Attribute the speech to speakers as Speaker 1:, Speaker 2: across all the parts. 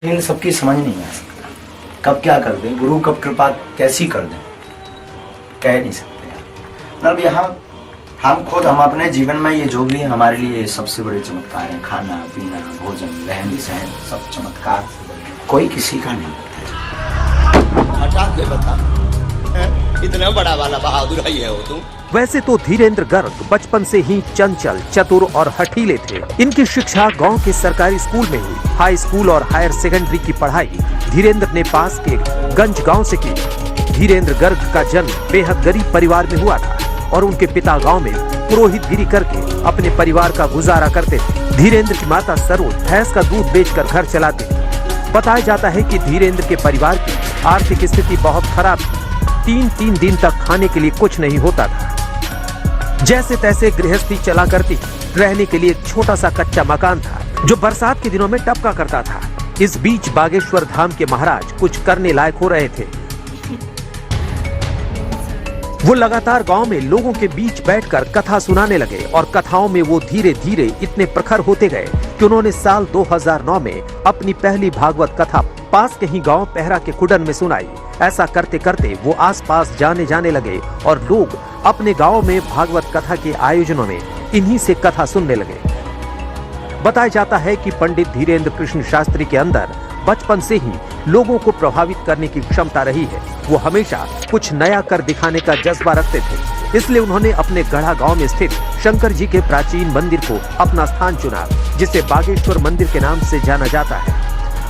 Speaker 1: इन सबकी समझ नहीं आ सकता कब क्या कर दें, गुरु कब कृपा कैसी कर दें, कह नहीं सकते यार। मतलब यहाँ हम अपने जीवन में ये जो भी है हमारे लिए सबसे बड़े चमत्कार हैं। खाना पीना भोजन रहन सहन सब चमत्कार, कोई किसी का नहीं होता।
Speaker 2: हटा के बता, इतना बड़ा वाला बहादुर ही है वो तुम।
Speaker 3: वैसे तो धीरेन्द्र गर्ग बचपन से ही चंचल, चतुर और हठीले थे। इनकी शिक्षा गांव के सरकारी स्कूल में हुई। हाई स्कूल और हायर सेकेंडरी की पढ़ाई धीरेन्द्र ने पास के गंज गांव से की। धीरेन्द्र गर्ग का जन्म बेहद गरीब परिवार में हुआ था और उनके पिता गांव में पुरोहितगिरी करके अपने परिवार का गुजारा करते थे। धीरेन्द्र की माता सरोज भैंस का दूध बेचकर घर चलाती थी। बताया जाता है कि धीरेन्द्र के परिवार की आर्थिक स्थिति बहुत खराब थी। 3-3 दिन तक खाने के लिए कुछ नहीं होता था। जैसे तैसे गृहस्थी चला करती। रहने के लिए एक छोटा सा कच्चा मकान था जो बरसात के दिनों में टपका करता था। इस बीच बागेश्वर धाम के महाराज कुछ करने लायक हो रहे थे। वो लगातार गांव में लोगों के बीच बैठकर कथा सुनाने लगे और कथाओं में वो धीरे धीरे इतने प्रखर होते गए कि उन्होंने साल 2009 में अपनी पहली भागवत कथा पास के ही गांव पहरा के कुडन में सुनाई। ऐसा करते करते वो आसपास जाने लगे और लोग अपने गांव में भागवत कथा के आयोजनों में इन्हीं से कथा सुनने लगे। बताया जाता है कि पंडित धीरेन्द्र कृष्ण शास्त्री के अंदर बचपन से ही लोगों को प्रभावित करने की क्षमता रही है। वो हमेशा कुछ नया कर दिखाने का जज्बा रखते थे। इसलिए उन्होंने अपने गढ़ा गांव में स्थित शंकर जी के प्राचीन मंदिर को अपना स्थान चुना, जिसे बागेश्वर मंदिर के नाम से जाना जाता है।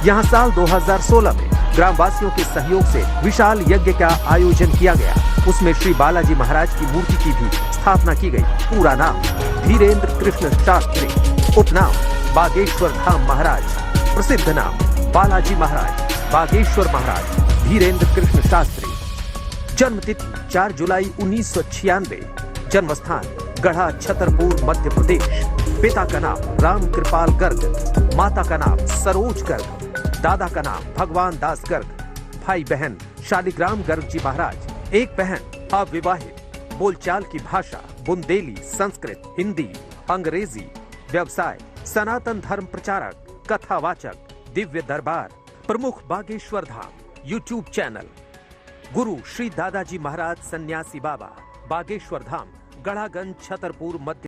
Speaker 3: यहाँ साल 2016 में ग्रामवासियों के सहयोग से विशाल यज्ञ का आयोजन किया गया। उसमें श्री बालाजी महाराज की मूर्ति की भी स्थापना की गई। पूरा नाम धीरेन्द्र कृष्ण शास्त्री, उपनाम बागेश्वर धाम महाराज, प्रसिद्ध नाम बालाजी महाराज, बागेश्वर महाराज धीरेन्द्र कृष्ण शास्त्री। जन्म तिथि 4 जुलाई 1996। जन्म स्थान गढ़ा छतरपुर मध्य प्रदेश। पिता का नाम राम कृपाल गर्ग, माता का नाम सरोज गर्ग, दादा का नाम भगवान दास गर्ग। भाई बहन शालिग्राम गर्ग जी महाराज। एक बहन अविवाहित। बोलचाल की भाषा बुंदेली, संस्कृत, हिंदी, अंग्रेजी। व्यवसाय सनातन धर्म प्रचारक, कथावाचक, दिव्य दरबार। प्रमुख बागेश्वर धाम यूट्यूब चैनल। गुरु श्री दादाजी महाराज सन्यासी बाबा, बागेश्वर धाम, गढ़ागंज, छतरपुर मध्य